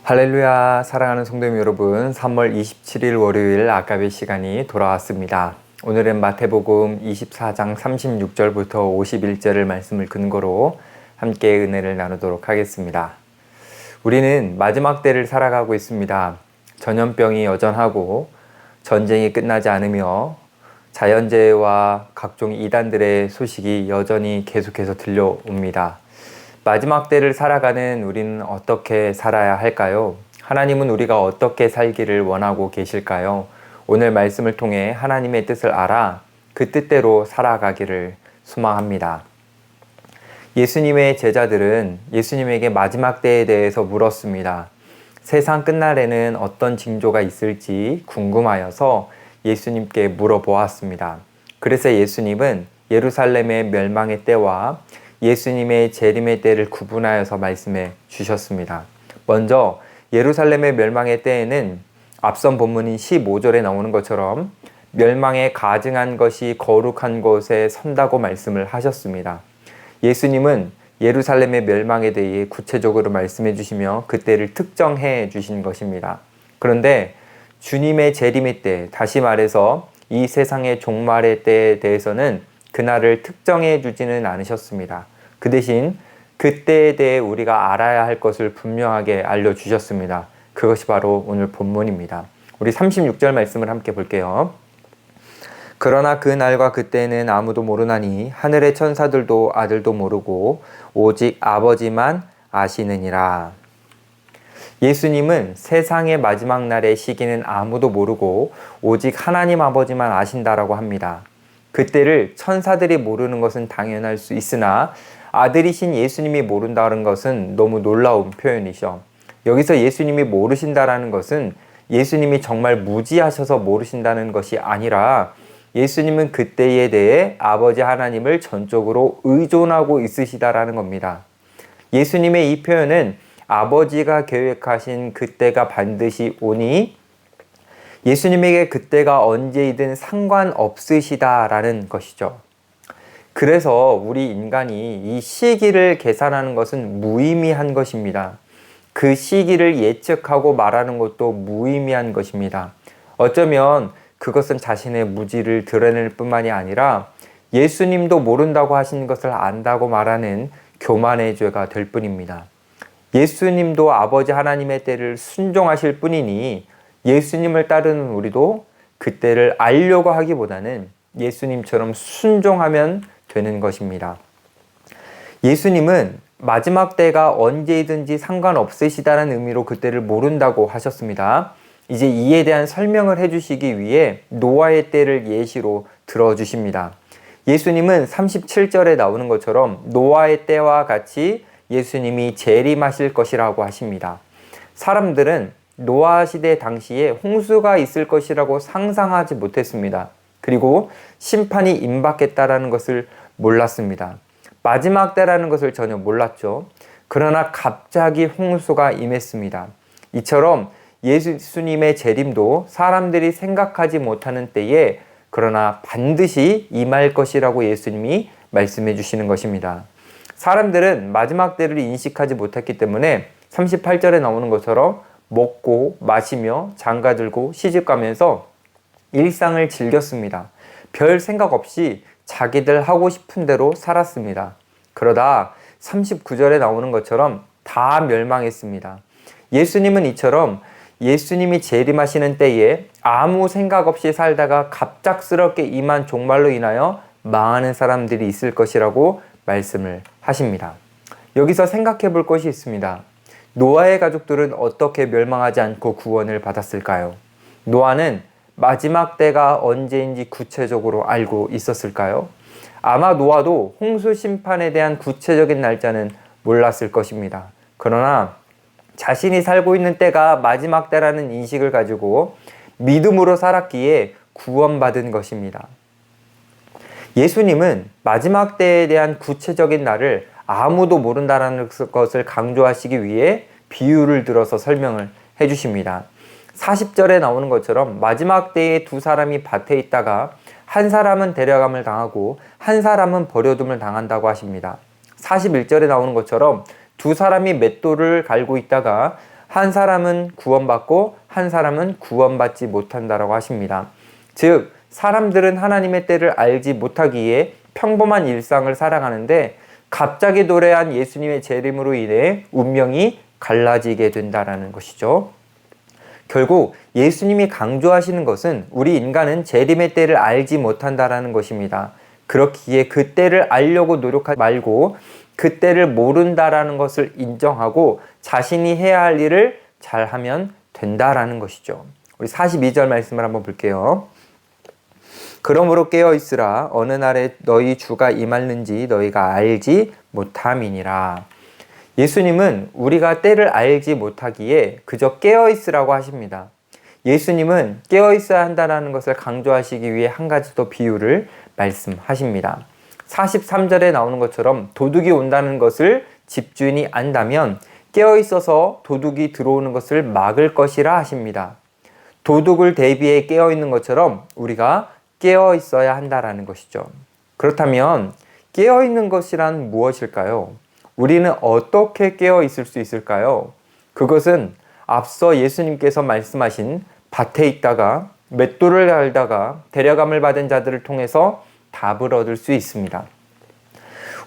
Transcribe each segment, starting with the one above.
할렐루야, 사랑하는 성도님 여러분, 3월 27일 월요일 아까의 시간이 돌아왔습니다. 오늘은 마태복음 24장 36절부터 51절을 말씀을 근거로 함께 은혜를 나누도록 하겠습니다. 우리는 마지막 때를 살아가고 있습니다. 전염병이 여전하고 전쟁이 끝나지 않으며 자연재해와 각종 이단들의 소식이 여전히 계속해서 들려옵니다. 마지막 때를 살아가는 우리는 어떻게 살아야 할까요? 하나님은 우리가 어떻게 살기를 원하고 계실까요? 오늘 말씀을 통해 하나님의 뜻을 알아 그 뜻대로 살아가기를 소망합니다. 예수님의 제자들은 예수님에게 마지막 때에 대해서 물었습니다. 세상 끝날에는 어떤 징조가 있을지 궁금하여서 예수님께 물어보았습니다. 그래서 예수님은 예루살렘의 멸망의 때와 예수님의 재림의 때를 구분하여서 말씀해 주셨습니다. 먼저 예루살렘의 멸망의 때에는 앞선 본문인 15절에 나오는 것처럼 멸망에 가증한 것이 거룩한 곳에 선다고 말씀을 하셨습니다. 예수님은 예루살렘의 멸망에 대해 구체적으로 말씀해 주시며 그때를 특정해 주신 것입니다. 그런데 주님의 재림의 때, 다시 말해서 이 세상의 종말의 때에 대해서는 그날을 특정해 주지는 않으셨습니다. 그 대신 그때에 대해 우리가 알아야 할 것을 분명하게 알려주셨습니다. 그것이 바로 오늘 본문입니다. 우리 36절 말씀을 함께 볼게요. 그러나 그 날과 그때는 아무도 모르나니 하늘의 천사들도 아들도 모르고 오직 아버지만 아시느니라. 예수님은 세상의 마지막 날의 시기는 아무도 모르고 오직 하나님 아버지만 아신다라고 합니다. 그때를 천사들이 모르는 것은 당연할 수 있으나 아들이신 예수님이 모른다는 것은 너무 놀라운 표현이죠. 여기서 예수님이 모르신다라는 것은 예수님이 정말 무지하셔서 모르신다는 것이 아니라 예수님은 그때에 대해 아버지 하나님을 전적으로 의존하고 있으시다라는 겁니다. 예수님의 이 표현은 아버지가 계획하신 그때가 반드시 오니 예수님에게 그때가 언제이든 상관없으시다라는 것이죠. 그래서 우리 인간이 이 시기를 계산하는 것은 무의미한 것입니다. 그 시기를 예측하고 말하는 것도 무의미한 것입니다. 어쩌면 그것은 자신의 무지를 드러낼 뿐만이 아니라 예수님도 모른다고 하신 것을 안다고 말하는 교만의 죄가 될 뿐입니다. 예수님도 아버지 하나님의 때를 순종하실 뿐이니 예수님을 따르는 우리도 그때를 알려고 하기보다는 예수님처럼 순종하면 되는 것입니다. 예수님은 마지막 때가 언제이든지 상관없으시다는 의미로 그때를 모른다고 하셨습니다. 이제 이에 대한 설명을 해주시기 위해 노아의 때를 예시로 들어주십니다. 예수님은 37절에 나오는 것처럼 노아의 때와 같이 예수님이 재림하실 것이라고 하십니다. 사람들은 노아 시대 당시에 홍수가 있을 것이라고 상상하지 못했습니다. 그리고 심판이 임박했다라는 것을 몰랐습니다. 마지막 때라는 것을 전혀 몰랐죠. 그러나 갑자기 홍수가 임했습니다. 이처럼 예수님의 재림도 사람들이 생각하지 못하는 때에 그러나 반드시 임할 것이라고 예수님이 말씀해 주시는 것입니다. 사람들은 마지막 때를 인식하지 못했기 때문에 38절에 나오는 것처럼 먹고 마시며 장가들고 시집가면서 일상을 즐겼습니다. 별 생각 없이 자기들 하고 싶은 대로 살았습니다. 그러다 39절에 나오는 것처럼 다 멸망했습니다. 예수님은 이처럼 예수님이 재림하시는 때에 아무 생각 없이 살다가 갑작스럽게 임한 종말로 인하여 망하는 사람들이 있을 것이라고 말씀을 하십니다. 여기서 생각해 볼 것이 있습니다. 노아의 가족들은 어떻게 멸망하지 않고 구원을 받았을까요? 노아는 마지막 때가 언제인지 구체적으로 알고 있었을까요? 아마 노아도 홍수 심판에 대한 구체적인 날짜는 몰랐을 것입니다. 그러나 자신이 살고 있는 때가 마지막 때라는 인식을 가지고 믿음으로 살았기에 구원받은 것입니다. 예수님은 마지막 때에 대한 구체적인 날을 아무도 모른다는 것을 강조하시기 위해 비유를 들어서 설명을 해주십니다. 40절에 나오는 것처럼 마지막 때에 두 사람이 밭에 있다가 한 사람은 데려감을 당하고 한 사람은 버려둠을 당한다고 하십니다. 41절에 나오는 것처럼 두 사람이 맷돌을 갈고 있다가 한 사람은 구원받고 한 사람은 구원받지 못한다라고 하십니다. 즉 사람들은 하나님의 때를 알지 못하기에 평범한 일상을 살아가는데 갑자기 노래한 예수님의 재림으로 인해 운명이 갈라지게 된다라는 것이죠. 결국 예수님이 강조하시는 것은 우리 인간은 재림의 때를 알지 못한다라는 것입니다. 그렇기에 그 때를 알려고 노력하지 말고 그 때를 모른다라는 것을 인정하고 자신이 해야 할 일을 잘하면 된다라는 것이죠. 우리 42절 말씀을 한번 볼게요. 그러므로 깨어있으라. 어느 날에 너희 주가 임하는지 너희가 알지 못함이니라. 예수님은 우리가 때를 알지 못하기에 그저 깨어있으라고 하십니다. 예수님은 깨어있어야 한다는 것을 강조하시기 위해 한 가지 더 비유를 말씀하십니다. 43절에 나오는 것처럼 도둑이 온다는 것을 집주인이 안다면 깨어있어서 도둑이 들어오는 것을 막을 것이라 하십니다. 도둑을 대비해 깨어있는 것처럼 우리가 깨어있어야 한다는 것이죠. 그렇다면 깨어있는 것이란 무엇일까요? 우리는 어떻게 깨어있을 수 있을까요? 그것은 앞서 예수님께서 말씀하신 밭에 있다가 맷돌을 갈다가 데려감을 받은 자들을 통해서 답을 얻을 수 있습니다.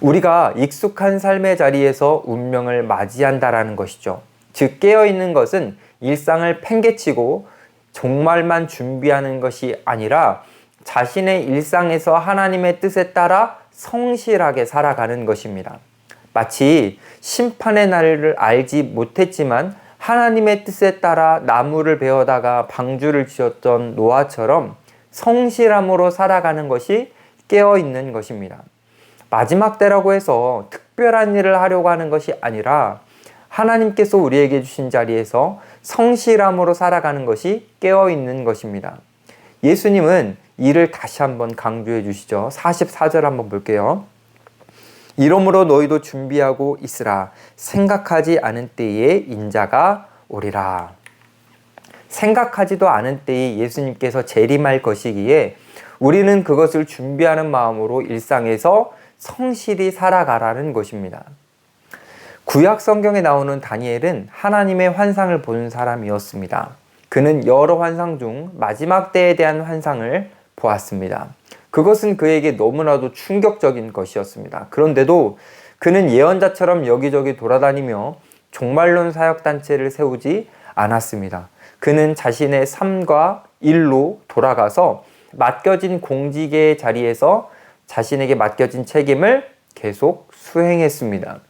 우리가 익숙한 삶의 자리에서 운명을 맞이한다라는 것이죠. 즉 깨어있는 것은 일상을 팽개치고 종말만 준비하는 것이 아니라 자신의 일상에서 하나님의 뜻에 따라 성실하게 살아가는 것입니다. 마치 심판의 날을 알지 못했지만 하나님의 뜻에 따라 나무를 베어다가 방주를 지었던 노아처럼 성실함으로 살아가는 것이 깨어있는 것입니다. 마지막 때라고 해서 특별한 일을 하려고 하는 것이 아니라 하나님께서 우리에게 주신 자리에서 성실함으로 살아가는 것이 깨어있는 것입니다. 예수님은 이를 다시 한번 강조해 주시죠. 44절 한번 볼게요. 이러므로 너희도 준비하고 있으라. 생각하지 않은 때에 인자가 오리라. 생각하지도 않은 때에 예수님께서 재림할 것이기에 우리는 그것을 준비하는 마음으로 일상에서 성실히 살아가라는 것입니다. 구약 성경에 나오는 다니엘은 하나님의 환상을 보는 사람이었습니다. 그는 여러 환상 중 마지막 때에 대한 환상을 보았습니다. 그것은 그에게 너무나도 충격적인 것이었습니다. 그런데도 그는 예언자처럼 여기저기 돌아다니며 종말론 사역단체를 세우지 않았습니다. 그는 자신의 삶과 일로 돌아가서 맡겨진 공직의 자리에서 자신에게 맡겨진 책임을 계속 수행했습니다.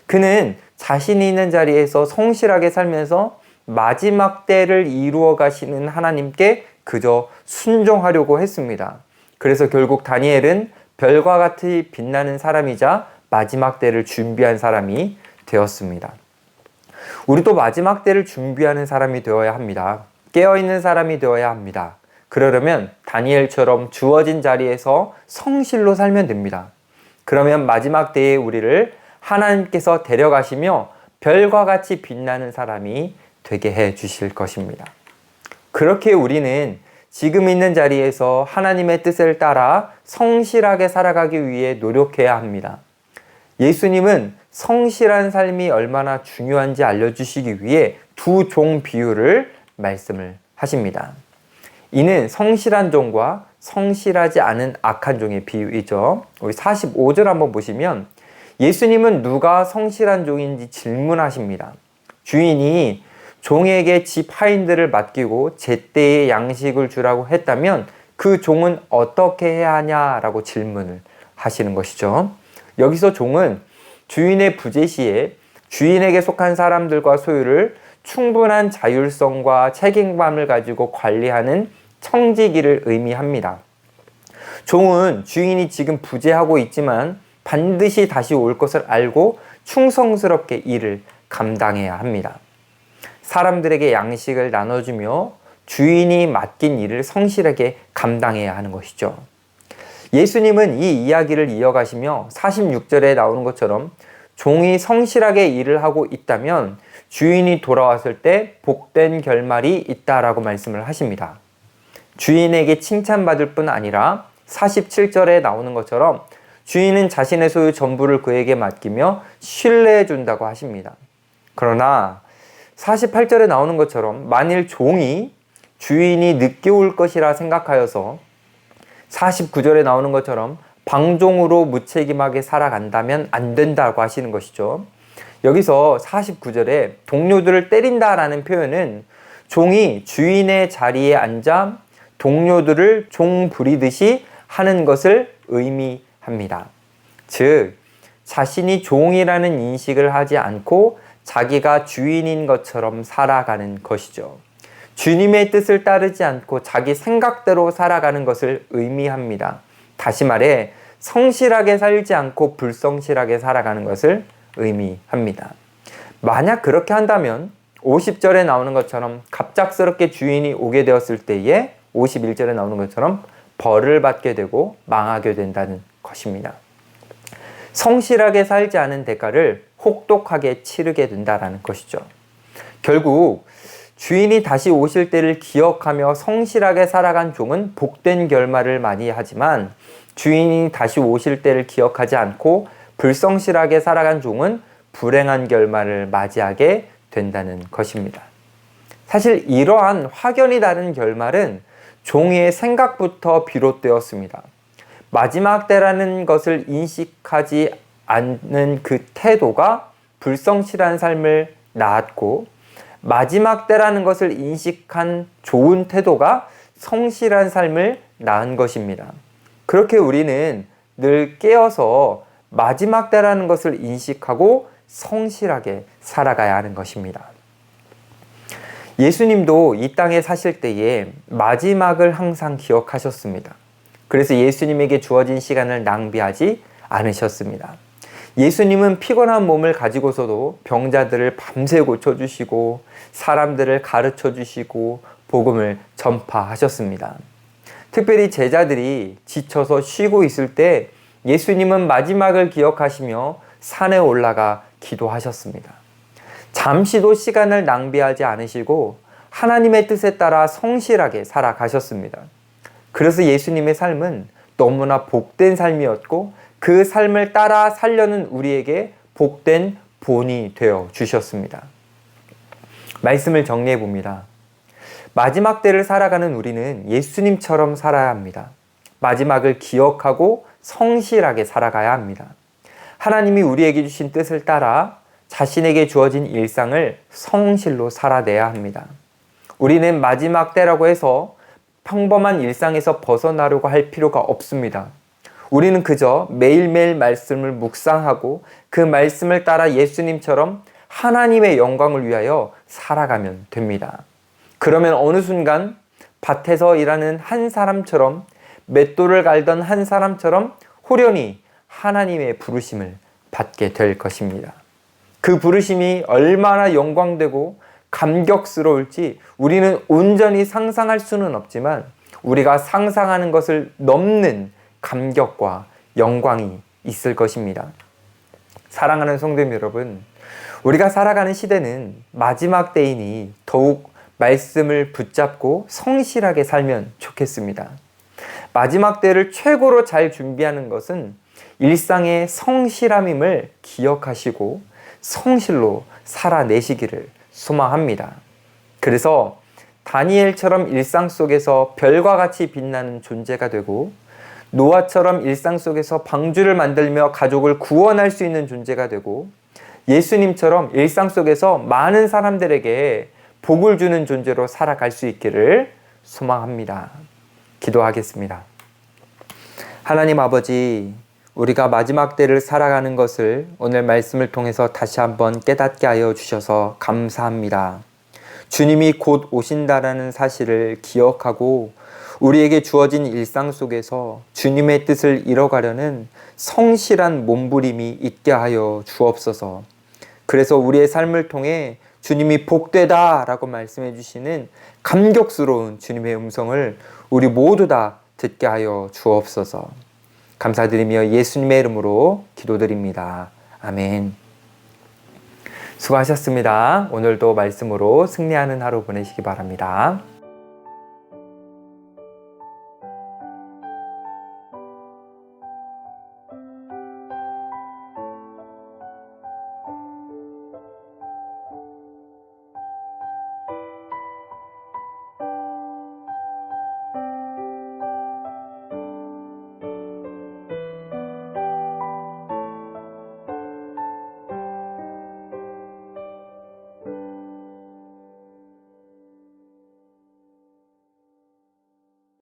그는 자신이 있는 자리에서 성실하게 살면서 마지막 때를 이루어 가시는 하나님께 그저 순종하려고 했습니다. 그래서 결국 다니엘은 별과 같이 빛나는 사람이자 마지막 때를 준비한 사람이 되었습니다. 우리도 마지막 때를 준비하는 사람이 되어야 합니다. 깨어있는 사람이 되어야 합니다. 그러려면 다니엘처럼 주어진 자리에서 성실로 살면 됩니다. 그러면 마지막 때에 우리를 하나님께서 데려가시며 별과 같이 빛나는 사람이 되게 해 주실 것입니다. 그렇게 우리는 지금 있는 자리에서 하나님의 뜻을 따라 성실하게 살아가기 위해 노력해야 합니다. 예수님은 성실한 삶이 얼마나 중요한지 알려주시기 위해 두 종 비유를 말씀을 하십니다. 이는 성실한 종과 성실하지 않은 악한 종의 비유이죠. 우리 45절 한번 보시면 예수님은 누가 성실한 종인지 질문하십니다. 주인이 종에게 집 하인들을 맡기고 제때에 양식을 주라고 했다면 그 종은 어떻게 해야 하냐라고 질문을 하시는 것이죠. 여기서 종은 주인의 부재 시에 주인에게 속한 사람들과 소유를 충분한 자율성과 책임감을 가지고 관리하는 청지기를 의미합니다. 종은 주인이 지금 부재하고 있지만 반드시 다시 올 것을 알고 충성스럽게 일을 감당해야 합니다. 사람들에게 양식을 나눠주며 주인이 맡긴 일을 성실하게 감당해야 하는 것이죠. 예수님은 이 이야기를 이어가시며 46절에 나오는 것처럼 종이 성실하게 일을 하고 있다면 주인이 돌아왔을 때 복된 결말이 있다라고 말씀을 하십니다. 주인에게 칭찬받을 뿐 아니라 47절에 나오는 것처럼 주인은 자신의 소유 전부를 그에게 맡기며 신뢰해 준다고 하십니다. 그러나 48절에 나오는 것처럼 만일 종이 주인이 늦게 올 것이라 생각하여서 49절에 나오는 것처럼 방종으로 무책임하게 살아간다면 안 된다고 하시는 것이죠. 여기서 49절에 동료들을 때린다라는 표현은 종이 주인의 자리에 앉아 동료들을 종 부리듯이 하는 것을 의미합니다. 즉, 자신이 종이라는 인식을 하지 않고 자기가 주인인 것처럼 살아가는 것이죠. 주님의 뜻을 따르지 않고 자기 생각대로 살아가는 것을 의미합니다. 다시 말해 성실하게 살지 않고 불성실하게 살아가는 것을 의미합니다. 만약 그렇게 한다면 50절에 나오는 것처럼 갑작스럽게 주인이 오게 되었을 때에 51절에 나오는 것처럼 벌을 받게 되고 망하게 된다는 것입니다. 성실하게 살지 않은 대가를 혹독하게 치르게 된다는 것이죠. 결국 주인이 다시 오실 때를 기억하며 성실하게 살아간 종은 복된 결말을 많이 하지만 주인이 다시 오실 때를 기억하지 않고 불성실하게 살아간 종은 불행한 결말을 맞이하게 된다는 것입니다. 사실 이러한 확연히 다른 결말은 종의 생각부터 비롯되었습니다. 마지막 때라는 것을 인식하지 않는 그 태도가 불성실한 삶을 낳았고, 마지막 때라는 것을 인식한 좋은 태도가 성실한 삶을 낳은 것입니다. 그렇게 우리는 늘 깨어서 마지막 때라는 것을 인식하고 성실하게 살아가야 하는 것입니다. 예수님도 이 땅에 사실 때에 마지막을 항상 기억하셨습니다. 그래서 예수님에게 주어진 시간을 낭비하지 않으셨습니다. 예수님은 피곤한 몸을 가지고서도 병자들을 밤새 고쳐주시고 사람들을 가르쳐주시고 복음을 전파하셨습니다. 특별히 제자들이 지쳐서 쉬고 있을 때 예수님은 마지막을 기억하시며 산에 올라가 기도하셨습니다. 잠시도 시간을 낭비하지 않으시고 하나님의 뜻에 따라 성실하게 살아가셨습니다. 그래서 예수님의 삶은 너무나 복된 삶이었고 그 삶을 따라 살려는 우리에게 복된 본이 되어 주셨습니다. 말씀을 정리해 봅니다. 마지막 때를 살아가는 우리는 예수님처럼 살아야 합니다. 마지막을 기억하고 성실하게 살아가야 합니다. 하나님이 우리에게 주신 뜻을 따라 자신에게 주어진 일상을 성실로 살아내야 합니다. 우리는 마지막 때라고 해서 평범한 일상에서 벗어나려고 할 필요가 없습니다. 우리는 그저 매일매일 말씀을 묵상하고 그 말씀을 따라 예수님처럼 하나님의 영광을 위하여 살아가면 됩니다. 그러면 어느 순간 밭에서 일하는 한 사람처럼, 맷돌을 갈던 한 사람처럼 호련히 하나님의 부르심을 받게 될 것입니다. 그 부르심이 얼마나 영광되고 감격스러울지 우리는 온전히 상상할 수는 없지만 우리가 상상하는 것을 넘는 감격과 영광이 있을 것입니다. 사랑하는 성도님 여러분, 우리가 살아가는 시대는 마지막 때이니 더욱 말씀을 붙잡고 성실하게 살면 좋겠습니다. 마지막 때를 최고로 잘 준비하는 것은 일상의 성실함임을 기억하시고 성실로 살아내시기를 소망합니다. 그래서 다니엘처럼 일상 속에서 별과 같이 빛나는 존재가 되고 노아처럼 일상 속에서 방주를 만들며 가족을 구원할 수 있는 존재가 되고 예수님처럼 일상 속에서 많은 사람들에게 복을 주는 존재로 살아갈 수 있기를 소망합니다. 기도하겠습니다. 하나님 아버지, 우리가 마지막 때를 살아가는 것을 오늘 말씀을 통해서 다시 한번 깨닫게 하여 주셔서 감사합니다. 주님이 곧 오신다라는 사실을 기억하고 우리에게 주어진 일상 속에서 주님의 뜻을 이뤄가려는 성실한 몸부림이 있게 하여 주옵소서. 그래서 우리의 삶을 통해 주님이 복되다 라고 말씀해 주시는 감격스러운 주님의 음성을 우리 모두 다 듣게 하여 주옵소서. 감사드리며 예수님의 이름으로 기도드립니다. 아멘. 수고하셨습니다. 오늘도 말씀으로 승리하는 하루 보내시기 바랍니다.